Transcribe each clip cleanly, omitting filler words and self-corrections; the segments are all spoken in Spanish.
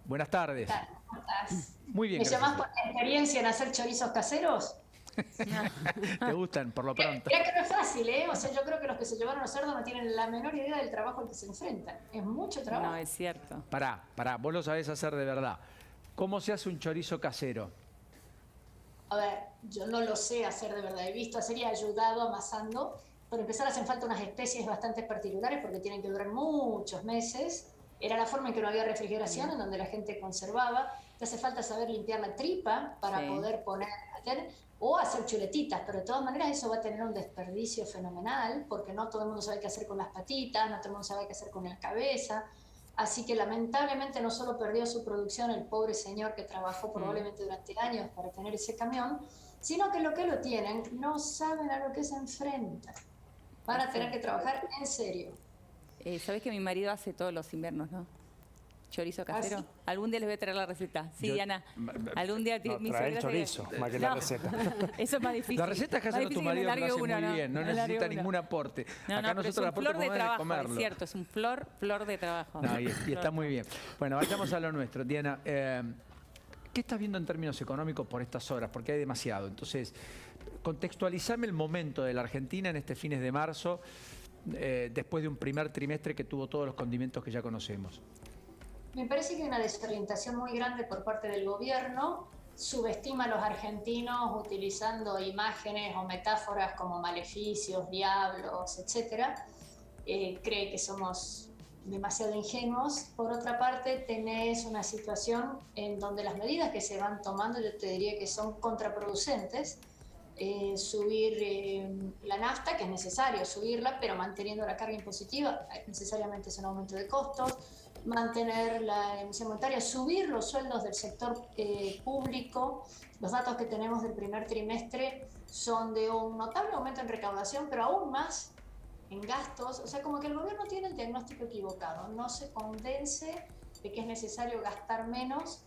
Buenas tardes. ¿Cómo estás? Muy bien, ¿Me gracias. llamás por la experiencia en hacer chorizos caseros? ¿Te gustan, por lo pronto? Mirá que no es fácil, ¿eh? O sea, yo creo que los que se llevaron los cerdos no tienen la menor idea del trabajo al que se enfrentan. Es mucho No, trabajo. es cierto. Pará, vos lo sabés hacer de verdad. ¿Cómo se hace un chorizo casero? A ver, yo no lo sé hacer de verdad. He visto hacer y he ayudado amasando. Por empezar, hacen falta unas especies bastante particulares porque tienen que durar muchos meses. Era la forma en que no había refrigeración, en donde la gente conservaba. Te hace falta saber limpiar la tripa para Sí. poder poner o hacer chuletitas, pero de todas maneras eso va a tener un desperdicio fenomenal porque no todo el mundo sabe qué hacer con las patitas, no todo el mundo sabe qué hacer con la cabeza. Así que lamentablemente no solo perdió su producción el pobre señor que trabajó probablemente durante años para tener ese camión, sino que lo tienen no saben a lo que se enfrentan. Van a tener que trabajar en serio. ¿Sabés que mi marido hace todos los inviernos, no? Chorizo casero. ¿sí? Algún día les voy a traer la receta. Sí, Yo- Diana. Algún día No, mi trae el suegra chorizo, más que No, la receta. Eso es más difícil. La receta es Más hacerlo tu difícil que me marido, que lo largue hace uno, muy bien, no me largue necesita uno. ningún aporte. No, Acá pero es nosotros un el aporte flor de podemos es trabajo, comerlo. es cierto, es un flor de trabajo. No, y está muy bien. Bueno, vayamos a lo nuestro. Diana, ¿qué estás viendo en términos económicos por estas horas? Porque hay demasiado. Entonces, contextualizame el momento de la Argentina en este fines de marzo, después de un primer trimestre que tuvo todos los condimentos que ya conocemos. Me parece que hay una desorientación muy grande por parte del gobierno, subestima a los argentinos utilizando imágenes o metáforas como maleficios, diablos, etcétera. Cree que somos demasiado ingenuos. Por otra parte, tenés una situación en donde las medidas que se van tomando, yo te diría que son contraproducentes. Subir la nafta, que es necesario subirla, pero manteniendo la carga impositiva, necesariamente es un aumento de costos, mantener la emisión monetaria, subir los sueldos del sector público. Los datos que tenemos del primer trimestre son de un notable aumento en recaudación, pero aún más en gastos. O sea, como que el gobierno tiene el diagnóstico equivocado, no se convence de que es necesario gastar menos.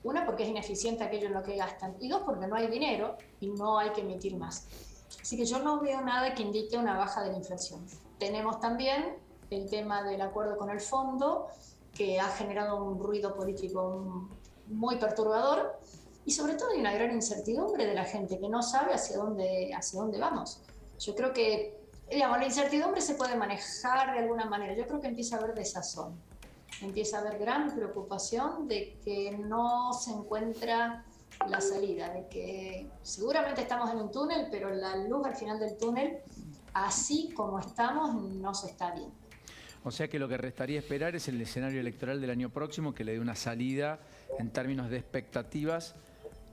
Una, porque es ineficiente aquello en lo que gastan. Y dos, porque no hay dinero y no hay que emitir más. Así que yo no veo nada que indique una baja de la inflación. Tenemos también el tema del acuerdo con el fondo, que ha generado un ruido político muy perturbador. Y sobre todo hay una gran incertidumbre de la gente que no sabe hacia dónde vamos. Yo creo que, digamos, la incertidumbre se puede manejar de alguna manera. Yo creo que empieza a haber desazón. Empieza a haber gran preocupación de que no se encuentra la salida, de que seguramente estamos en un túnel, pero la luz al final del túnel, así como estamos, no se está viendo. O sea que lo que restaría esperar es el escenario electoral del año próximo que le dé una salida en términos de expectativas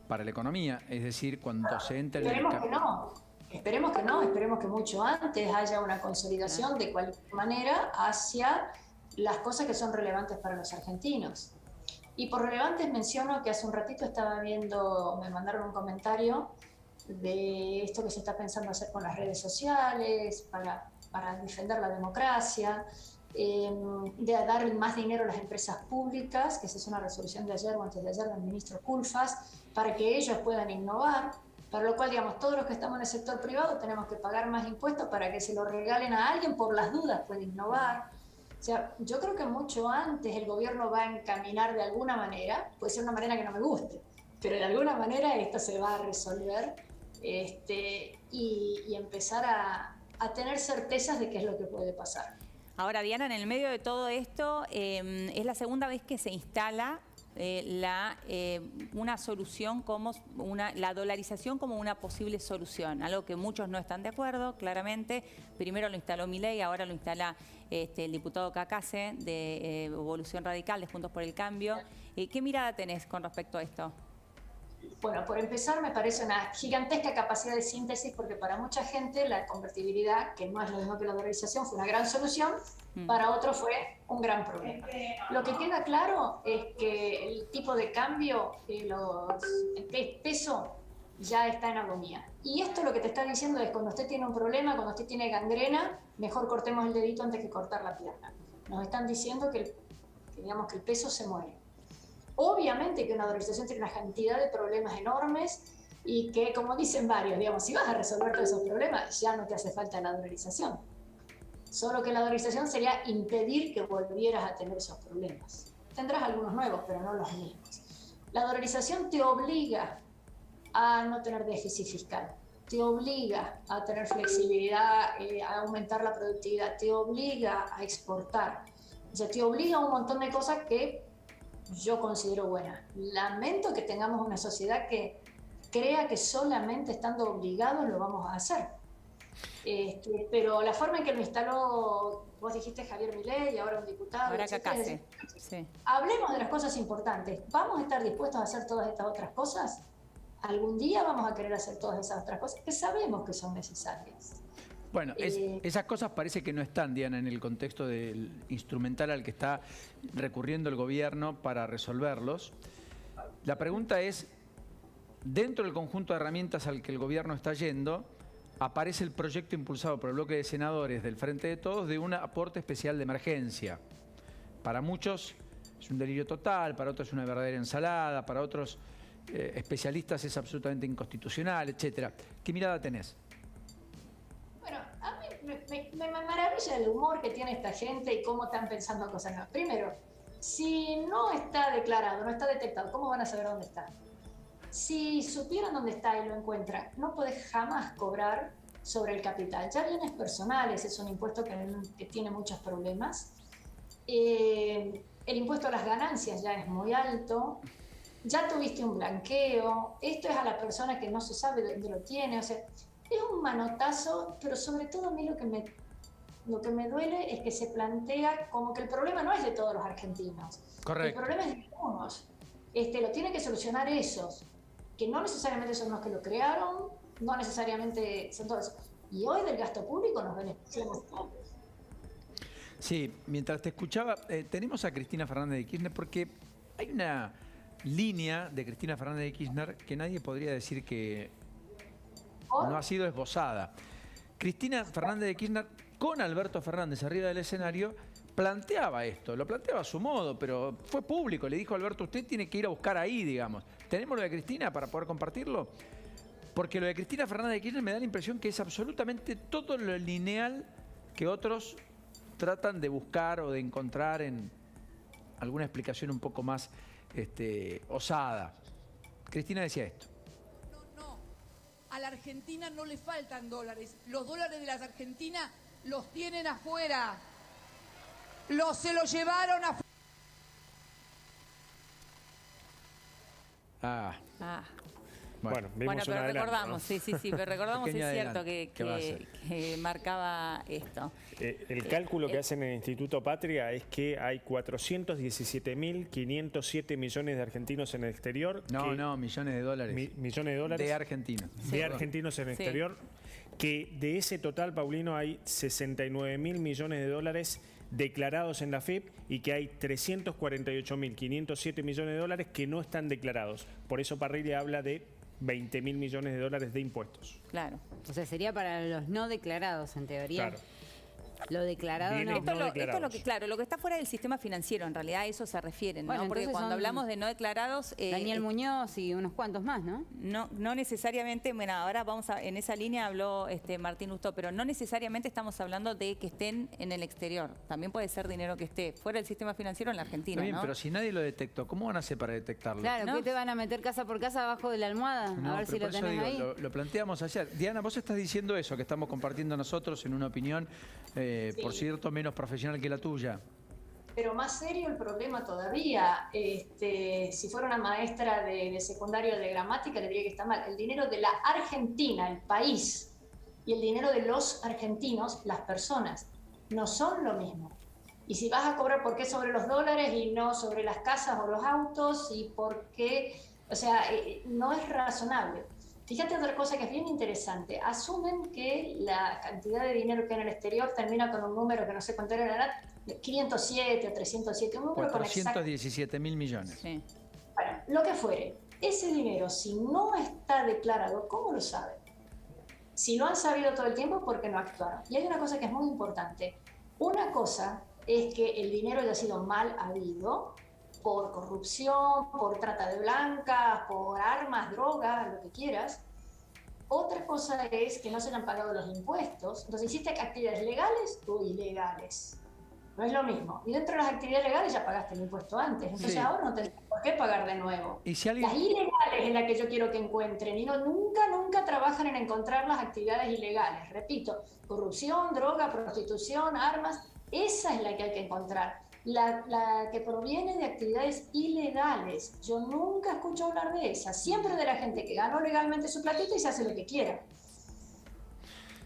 para la economía. Es decir, cuando se entre en el Esperemos que no. Esperemos que mucho antes haya una consolidación de cualquier manera hacia las cosas que son relevantes para los argentinos. Y por relevantes menciono que hace un ratito estaba viendo, me mandaron un comentario de esto que se está pensando hacer con las redes sociales para defender la democracia, de dar más dinero a las empresas públicas, que esa es una resolución de ayer o antes de ayer del ministro Culfas, para que ellos puedan innovar, para lo cual, digamos, todos los que estamos en el sector privado tenemos que pagar más impuestos para que se lo regalen a alguien por las dudas, puede innovar. O sea, yo creo que mucho antes el gobierno va a encaminar de alguna manera, puede ser una manera que no me guste, pero de alguna manera esto se va a resolver y empezar a tener certezas de qué es lo que puede pasar. Ahora, Diana, en el medio de todo esto, es la segunda vez que se instala una solución como la dolarización como una posible solución, algo que muchos no están de acuerdo, claramente. Primero lo instaló Milei, ahora lo instala el diputado Cacase de Evolución Radical, de Juntos por el Cambio. ¿Qué mirada tenés con respecto a esto? Bueno, por empezar, me parece una gigantesca capacidad de síntesis porque para mucha gente la convertibilidad, que no es lo mismo que la dolarización, fue una gran solución, para otros fue un gran problema. Lo que queda claro es que el tipo de cambio, el peso, ya está en agonía. Y esto lo que te está diciendo es cuando usted tiene un problema, cuando usted tiene gangrena, mejor cortemos el dedito antes que cortar la pierna. Nos están diciendo que el peso se muere. Obviamente que una dolarización tiene una cantidad de problemas enormes y que, como dicen varios, digamos, si vas a resolver todos esos problemas, ya no te hace falta la dolarización. Solo que la dolarización sería impedir que volvieras a tener esos problemas. Tendrás algunos nuevos, pero no los mismos. La dolarización te obliga a no tener déficit fiscal, te obliga a tener flexibilidad, a aumentar la productividad, te obliga a exportar, o sea, te obliga a un montón de cosas que yo considero buenas. Lamento que tengamos una sociedad que crea que solamente estando obligados lo vamos a hacer. Pero la forma en que lo instaló, vos dijiste Javier Milei y ahora un diputado. Ahora Cacase. Sí. Hablemos de las cosas importantes. ¿Vamos a estar dispuestos a hacer todas estas otras cosas? Algún día vamos a querer hacer todas esas otras cosas que sabemos que son necesarias. Bueno, esas cosas parece que no están, Diana, en el contexto del instrumental al que está recurriendo el gobierno para resolverlos. La pregunta es, dentro del conjunto de herramientas al que el gobierno está yendo, aparece el proyecto impulsado por el bloque de senadores del Frente de Todos de un aporte especial de emergencia. Para muchos es un delirio total, para otros es una verdadera ensalada, para otros especialistas es absolutamente inconstitucional, etcétera. ¿Qué mirada tenés? Bueno, a mí me maravilla el humor que tiene esta gente y cómo están pensando cosas nuevas. Primero, si no está declarado, no está detectado, ¿cómo van a saber dónde está? Si supieran dónde está y lo encuentran, no podés jamás cobrar sobre el capital. Ya bienes personales es un impuesto que tiene muchos problemas. El impuesto a las ganancias ya es muy alto. Ya tuviste un blanqueo. Esto es a la persona que no se sabe dónde lo tiene. O sea, es un manotazo, pero sobre todo a mí lo que me duele es que se plantea como que el problema no es de todos los argentinos. Correcto. El problema es de algunos. Lo tienen que solucionar esos, que no necesariamente son los que lo crearon, no necesariamente son todos. Y hoy del gasto público nos beneficiamos todos. Sí, mientras te escuchaba, tenemos a Cristina Fernández de Kirchner porque hay una línea de Cristina Fernández de Kirchner que nadie podría decir que no ha sido esbozada. Cristina Fernández de Kirchner con Alberto Fernández arriba del escenario planteaba esto, lo planteaba a su modo, pero fue público, le dijo a Alberto, usted tiene que ir a buscar ahí, digamos. ¿Tenemos lo de Cristina para poder compartirlo? Porque lo de Cristina Fernández de Kirchner me da la impresión que es absolutamente todo lo lineal que otros tratan de buscar o de encontrar en alguna explicación un poco más osada. Cristina decía esto. No, a la Argentina no le faltan dólares. Los dólares de la Argentina los tienen afuera. Se los llevaron afuera. Bueno, vimos pero un adelanto, recordamos, ¿no? sí, pero recordamos, es cierto que que marcaba esto. El cálculo que hacen en el Instituto Patria es que hay 417.507 millones de argentinos en el exterior. No, millones de dólares. Millones de dólares. De argentinos. De argentinos en el exterior. Que de ese total, Paulino, hay 69.000 millones de dólares declarados en la FIP y que hay 348.507 millones de dólares que no están declarados. Por eso Parrilli habla de 20.000 millones de dólares de impuestos. Claro. O sea, sería para los no declarados, en teoría. Claro. Lo declarado Bienes no. Esto es lo que, claro, lo que está fuera del sistema financiero, en realidad a eso se refieren, Bueno, ¿no? Porque entonces cuando son hablamos de no declarados... Daniel Muñoz y unos cuantos más, ¿no? No necesariamente, bueno, ahora en esa línea habló Martín Lustó, pero no necesariamente estamos hablando de que estén en el exterior. También puede ser dinero que esté fuera del sistema financiero en la Argentina, Está bien, ¿no? pero si nadie lo detectó, ¿cómo van a hacer para detectarlo? Claro, ¿No? ¿qué te van a meter casa por casa abajo de la almohada? No, A ver pero si lo por eso tenés digo, ahí. lo planteamos ayer. Diana, vos estás diciendo eso que estamos compartiendo nosotros en una opinión, por cierto, menos profesional que la tuya. Pero más serio el problema todavía. Si fuera una maestra de secundario de gramática, le diría que está mal. El dinero de la Argentina, el país, y el dinero de los argentinos, las personas, no son lo mismo. Y si vas a cobrar, ¿por qué sobre los dólares y no sobre las casas o los autos? Y por qué, o sea, no es razonable. Fíjate otra cosa que es bien interesante. Asumen que la cantidad de dinero que hay en el exterior termina con un número que no sé cuánto era, 507 o 307, un número con 417.000 millones. Sí. Bueno, lo que fuere. Ese dinero, si no está declarado, ¿cómo lo saben? Si lo han sabido todo el tiempo, ¿por qué no actuaron? Y hay una cosa que es muy importante. Una cosa es que el dinero haya sido mal habido, por corrupción, por trata de blancas, por armas, drogas, lo que quieras. Otra cosa es que no se hayan pagado los impuestos. Entonces, ¿hiciste actividades legales o ilegales? No es lo mismo. Y dentro de las actividades legales ya pagaste el impuesto antes. Entonces Sí. ahora no tenés por qué pagar de nuevo. Y si alguien... Las ilegales es la que yo quiero que encuentren. Y nunca trabajan en encontrar las actividades ilegales. Repito, corrupción, droga, prostitución, armas. Esa es la que hay que encontrar. La que proviene de actividades ilegales. Yo nunca escucho hablar de esa. Siempre de la gente que ganó legalmente su platita y se hace lo que quiera.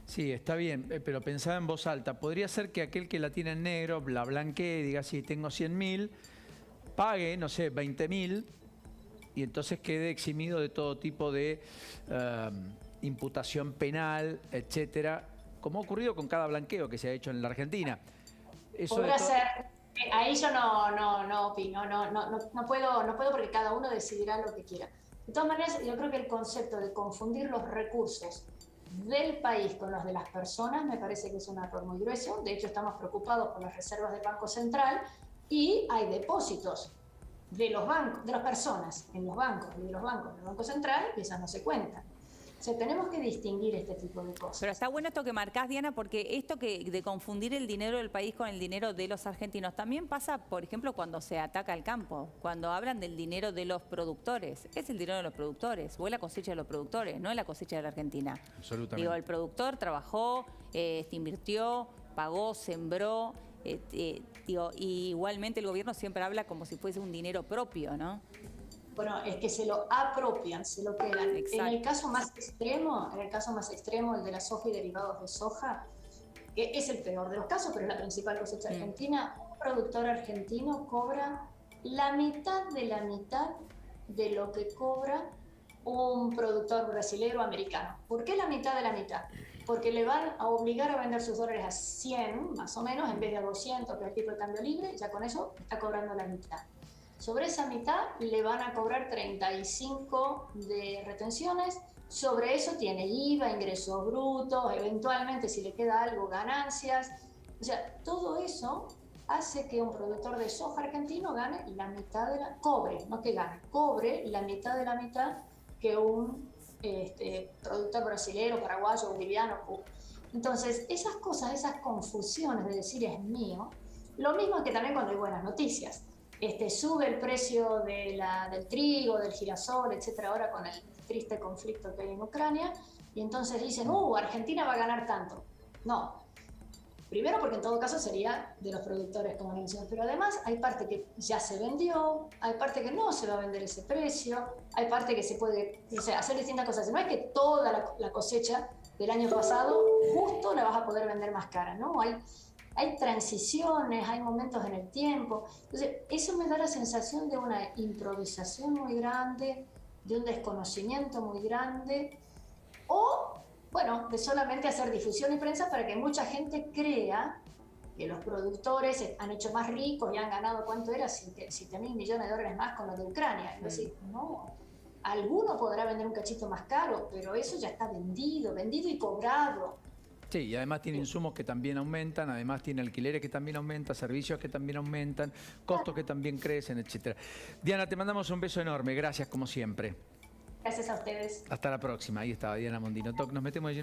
Sí, está bien, pero pensaba en voz alta. Podría ser que aquel que la tiene en negro, la blanquee, diga, sí, tengo 100.000, pague, no sé, 20.000, y entonces quede eximido de todo tipo de imputación penal, etcétera, como ha ocurrido con cada blanqueo que se ha hecho en la Argentina. Eso de Podrá to- ser. Ahí yo no opino, no puedo porque cada uno decidirá lo que quiera. De todas maneras, yo creo que el concepto de confundir los recursos del país con los de las personas me parece que es un error muy grueso. De hecho, estamos preocupados por las reservas del Banco Central y hay depósitos de los bancos, de las personas en los bancos y de los bancos del Banco Central y esas no se cuentan. O sea, tenemos que distinguir este tipo de cosas. Pero está bueno esto que marcás, Diana, porque esto de confundir el dinero del país con el dinero de los argentinos también pasa, por ejemplo, cuando se ataca al campo, cuando hablan del dinero de los productores. Es el dinero de los productores, o es la cosecha de los productores, no es la cosecha de la Argentina. Absolutamente. Digo, el productor trabajó, invirtió, pagó, sembró, digo, y igualmente el gobierno siempre habla como si fuese un dinero propio, ¿no? Bueno, es que se lo apropian, se lo quedan. Exacto. En el caso más extremo, el de la soja y derivados de soja, que es el peor de los casos, pero es la principal cosecha argentina, un productor argentino cobra la mitad de lo que cobra un productor brasilero o americano. ¿Por qué la mitad de la mitad? Porque le van a obligar a vender sus dólares a 100, más o menos, en vez de a 200, que es el tipo de cambio libre, ya con eso está cobrando la mitad. Sobre esa mitad le van a cobrar 35 de retenciones. Sobre eso tiene IVA, ingresos brutos, eventualmente si le queda algo, ganancias. O sea, todo eso hace que un productor de soja argentino gane la mitad de la... Cobre, no que gane, cobre la mitad de la mitad que un productor brasilero, paraguayo, boliviano. Entonces, esas cosas, esas confusiones de decir es mío, lo mismo que también cuando hay buenas noticias. Sube el precio del trigo, del girasol, etcétera, ahora con el triste conflicto que hay en Ucrania, y entonces dicen, Argentina va a ganar tanto. No. Primero porque en todo caso sería de los productores, como mencioné, pero además hay parte que ya se vendió, hay parte que no se va a vender ese precio, hay parte que se puede, o sea, hacer distintas cosas. No es que toda la cosecha del año pasado justo la vas a poder vender más cara, ¿no? Hay transiciones, hay momentos en el tiempo. Entonces, eso me da la sensación de una improvisación muy grande, de un desconocimiento muy grande, o, bueno, de solamente hacer difusión y prensa para que mucha gente crea que los productores han hecho más ricos y han ganado, ¿cuánto era? 7.000 millones de dólares más con lo de Ucrania. Entonces, no, alguno podrá vender un cachito más caro, pero eso ya está vendido y cobrado. Sí, y además tiene insumos que también aumentan, además tiene alquileres que también aumentan, servicios que también aumentan, costos que también crecen, etcétera. Diana, te mandamos un beso enorme, gracias como siempre. Gracias a ustedes. Hasta la próxima. Ahí estaba Diana Mondino. Nos metemos de lleno